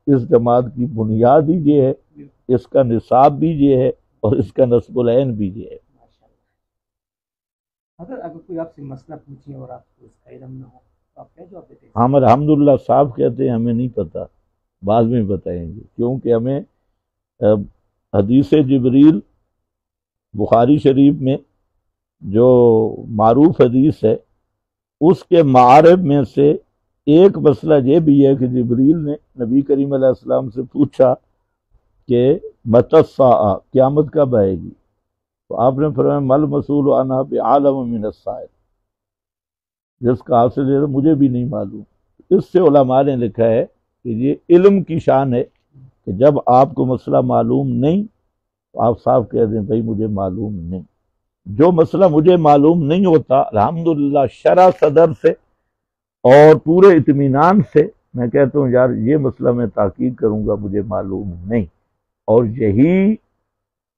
اس جماعت کی بنیاد ہی یہ ہے، اس کا نصاب بھی یہ ہے اور اس کا نصب العین بھی یہ ہے۔ اگر کوئی آپ سے مسئلہ پوچھیں اور آپ کو اس کا علم نہ ہو تو آپ کیا جواب دیتے ہیں؟ ہم الحمدللہ صاحب کہتے ہیں ہمیں نہیں پتہ، بعد میں بتائیں گے، کیونکہ ہمیں حدیث جبریل بخاری شریف میں جو معروف حدیث ہے اس کے معارف میں سے ایک مسئلہ یہ بھی ہے کہ جبریل نے نبی کریم علیہ السلام سے پوچھا کہ متی الساعہ، قیامت کب آئے گی؟ تو آپ نے فرمایا مل مسئول عنہا بعالم من السائل، جس کا حاصل ہے مجھے بھی نہیں معلوم۔ اس سے علماء نے لکھا ہے کہ یہ علم کی شان ہے کہ جب آپ کو مسئلہ معلوم نہیں تو آپ صاف کہہ دیں بھائی مجھے معلوم نہیں۔ جو مسئلہ مجھے معلوم نہیں ہوتا الحمدللہ شرح صدر سے اور پورے اطمینان سے میں کہتا ہوں یار یہ مسئلہ میں تحقیق کروں گا، مجھے معلوم نہیں، اور یہی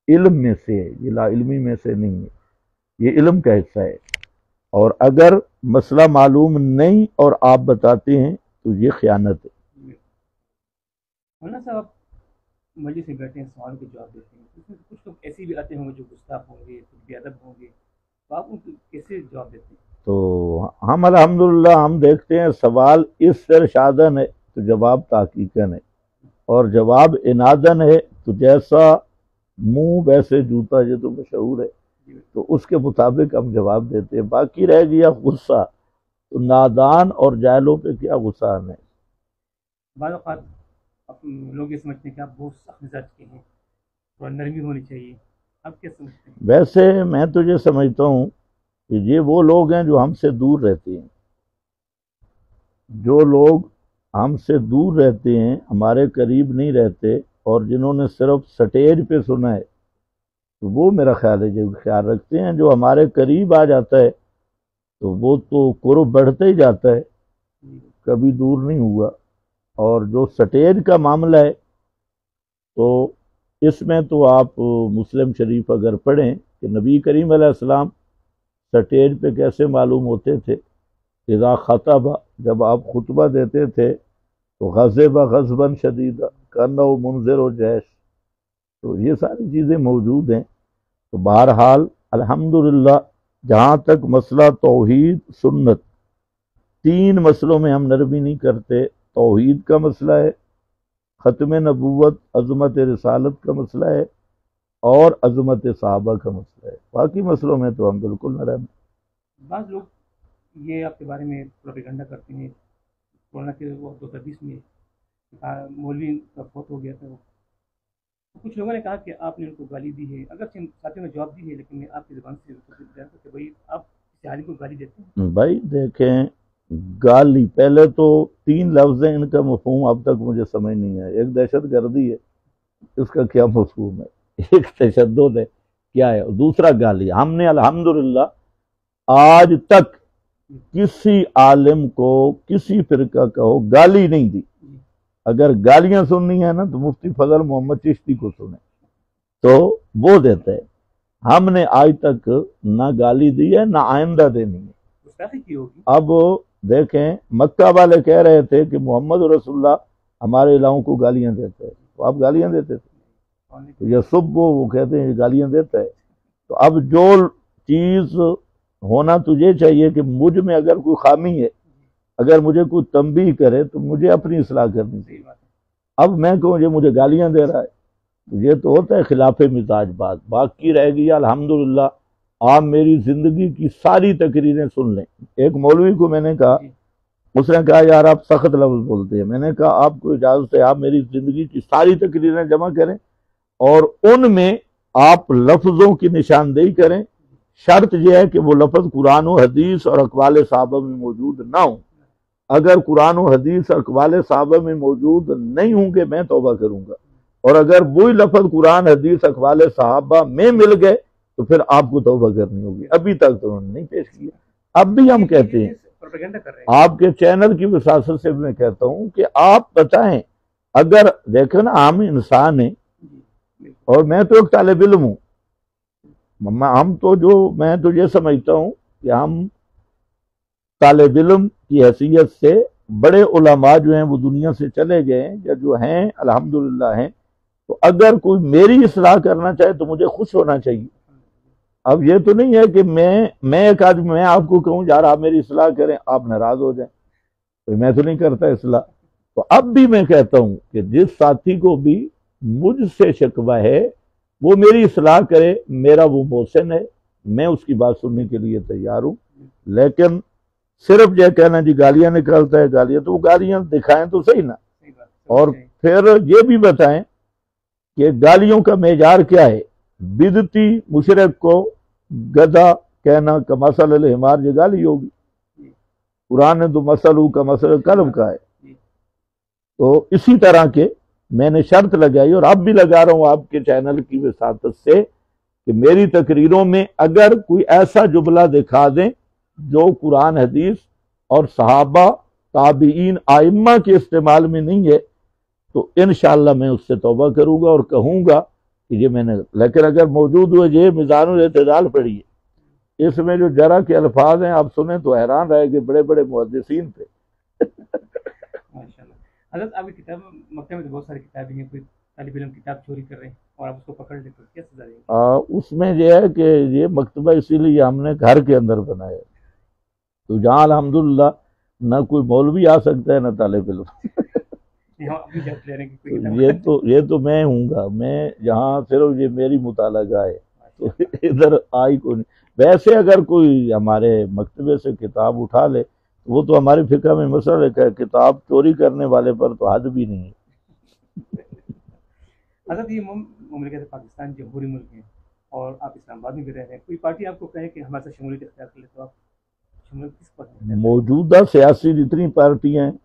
علم میں سے ہے، یہ لا علمی میں سے نہیں ہے، یہ علم کا حصہ ہے۔ اور اگر مسئلہ معلوم نہیں اور آپ بتاتے ہیں تو یہ خیانت ہے۔ مولانا صاحب آپ مجلس سے بیٹھے ہیں، سوال کے جواب دیتے ہیں، اس میں کچھ لوگ ایسے بھی آتے ہوں گے جو گستاخ ہوں گے، کچھ بے ادب ہوں گے، تو آپ ان کو کیسے جواب دیتے ہیں؟ تو ہم الحمدللہ ہم دیکھتے ہیں سوال اس سے ارشادن ہے تو جواب تحقیقاً ہے، اور جواب انادن ہے تو جیسا منہ ویسے جوتا، یہ تو مشہور ہے، تو اس کے مطابق ہم جواب دیتے ہیں۔ باقی رہ گیا غصہ، تو نادان اور جاہلوں پہ کیا غصہ آنا ہے؟ بعض اوقات لوگ یہ سمجھتے ہیں کہ آپ بہت سخت مزاج کے ہیں، تھوڑا نرمی ہونی چاہیے، آپ کیا سمجھتے ہیں؟ ویسے میں تو یہ سمجھتا ہوں کہ یہ وہ لوگ ہیں جو ہم سے دور رہتے ہیں، جو لوگ ہم سے دور رہتے ہیں، ہمارے قریب نہیں رہتے، اور جنہوں نے صرف سٹیج پہ سنا ہے، تو وہ میرا خیال ہے جو خیال رکھتے ہیں۔ جو ہمارے قریب آ جاتا ہے تو وہ تو قرب بڑھتا ہی جاتا ہے، کبھی دور نہیں ہوا۔ اور جو سٹیج کا معاملہ ہے تو اس میں تو آپ مسلم شریف اگر پڑھیں کہ نبی کریم علیہ السلام سٹیج پہ کیسے معلوم ہوتے تھے، اذا خطب، جب آپ خطبہ دیتے تھے تو غضب غضبا شدیدا کانہ منذر و جیش، تو یہ ساری چیزیں موجود ہیں۔ تو بہرحال الحمدللہ جہاں تک مسئلہ توحید سنت، تین مسئلوں میں ہم نرمی نہیں کرتے۔ توحید کا مسئلہ ہے، ختم نبوت عظمت رسالت کا مسئلہ ہے، اور عظمت صحابہ کا مسئلہ ہے۔ باقی مسئلوں میں تو ہم بالکل نرم ہیں۔ بعض لوگ یہ آپ کے بارے میں پروپیگنڈا کرتے ہیں، مولانا کے وہ 2020 میں مولوی کا فوت ہو گیا تھا، کچھ لوگوں نے کہا کہ آپ نے ان کو گالی دی ہے، اگرچہ ساتھیوں نے جواب دی ہے، لیکن میں آپ کی زبان سے کہ بھائی آپ کسی عالم کو گالی دیتے ہیں؟ بھائی دیکھیں، گالی پہلے تو تین لفظ ہیں، ان کا مفہوم اب تک مجھے سمجھ نہیں آیا۔ ایک دہشت گردی ہے، اس کا کیا مفہوم ہے؟ ایک تشدد ہے، کیا ہے؟ دوسرا گالی۔ ہم نے الحمدللہ آج تک کسی عالم کو، کسی فرقہ کا ہو، گالی نہیں دی۔ اگر گالیاں سننی ہے نا تو مفتی فضل محمد چشتی کو سنیں، تو وہ دیتا ہے۔ ہم نے آج تک نہ گالی دی ہے نہ آئندہ دینی ہے۔ گستاخی کی ہوگی۔ اب دیکھیں مکہ والے کہہ رہے تھے کہ محمد رسول اللہ ہمارے الہوں کو گالیاں دیتا ہے، تو آپ گالیاں دیتے تھے؟ یا صبح وہ کہتے ہیں گالیاں دیتا ہے۔ تو اب جو چیز ہونا تجھے چاہیے کہ مجھ میں اگر کوئی خامی ہے، اگر مجھے کوئی تنبیہ کرے تو مجھے اپنی اصلاح کرنی چاہیے۔ اب میں کہوں یہ مجھے گالیاں دے رہا ہے، تو یہ تو ہوتا ہے خلاف مزاج بات۔ باقی رہ گیا الحمدللہ آپ میری زندگی کی ساری تقریریں سن لیں۔ ایک مولوی کو میں نے کہا، اس نے کہا یار آپ سخت لفظ بولتے ہیں۔ میں نے کہا آپ کو اجازت ہے آپ میری زندگی کی ساری تقریریں جمع کریں اور ان میں آپ لفظوں کی نشاندہی کریں، شرط یہ ہے کہ وہ لفظ قرآن و حدیث اور اقوال صحابہ میں موجود نہ ہوں۔ اگر قرآن و حدیث اور اقوال صحابہ میں موجود نہیں ہوں گے میں توبہ کروں گا، اور اگر وہی لفظ قرآن حدیث اقوال صحابہ میں مل گئے تو پھر آپ کو توبہ کرنی ہوگی۔ ابھی تک تو انہوں نے نہیں پیش کیا۔ اب بھی ہم کہتے ہیں، آپ کے چینل کی وساطت سے میں کہتا ہوں کہ آپ بتائیں، اگر دیکھیں نا عام انسان ہیں اور میں تو ایک طالب علم ہوں، میں تو یہ سمجھتا ہوں کہ ہم طالب علم کی حیثیت سے بڑے علماء جو ہیں وہ دنیا سے چلے گئے یا جو ہیں الحمدللہ ہیں، تو اگر کوئی میری اصلاح کرنا چاہے تو مجھے خوش ہونا چاہیے۔ اب یہ تو نہیں ہے کہ میں ایک آدمی میں آپ کو کہوں یار آپ میری اصلاح کریں، آپ ناراض ہو جائیں، تو میں تو نہیں کرتا اصلاح۔ تو اب بھی میں کہتا ہوں کہ جس ساتھی کو بھی مجھ سے شکوہ ہے وہ میری اصلاح کرے، میرا وہ محسن ہے، میں اس کی بات سننے کے لیے تیار ہوں۔ لیکن صرف یہ کہنا جی گالیاں نکالتا ہے گالیاں، تو وہ گالیاں دکھائیں تو صحیح نا، اور پھر یہ بھی بتائیں کہ گالیوں کا معیار کیا ہے۔ بدعتی مشرک کو گدھا کہنا کمثل الحمار، یہ گالی ہوگی؟ قرآن نے تو مثل کا مثل کلب کا ہے۔ تو اسی طرح کے میں نے شرط لگائی اور اب بھی لگا رہا ہوں آپ کے چینل کی وساطت سے کہ میری تقریروں میں اگر کوئی ایسا جملہ دکھا دیں جو قرآن حدیث اور صحابہ تابعین ائمہ کے استعمال میں نہیں ہے تو انشاءاللہ میں اس سے توبہ کروں گا اور کہوں گا کہ یہ میں نے، لیکن اگر موجود ہوئے یہ میزان الاعتدال پڑھیے، اس میں جو جرح کے الفاظ ہیں آپ سنیں تو حیران رہے کہ بڑے بڑے محدثین تھے۔ ماشاءاللہ۔ حضرت آپ کی کتاب مکتبے میں تو بہت ساری کتابیں ہیں، کوئی طالب علم کتاب چوری کر رہے ہیں اور آپ اس کو پکڑ لیں تو کیا سزا دیں گے؟ اس میں یہ ہے کہ یہ مکتبہ اسی لیے ہم نے گھر کے اندر بنایا، تو جہاں الحمدللہ نہ کوئی مولوی آ سکتا ہے نہ طالب علم۔ یہ تو میں ہوں گا، میں جہاں صرف یہ میری مطالعہ گاہ ہے تو ادھر آئی کو نہیں۔ ویسے اگر کوئی ہمارے مکتبے سے کتاب اٹھا لے وہ تو ہمارے فقہ میں مسئلہ ہے، کتاب چوری کرنے والے پر تو حد بھی نہیں ہے۔ حضرت یہ مملکت پاکستان جمہوری ملک ہے اور آپ اسلام آباد میں بھی رہ رہے ہیں، کوئی پارٹی آپ کو کہے کہ ہمارے ساتھ شمولیت اختیار کر لے تو آپ شمولیت کس پر؟ موجودہ سیاسی جتنی پارٹیاں ہیں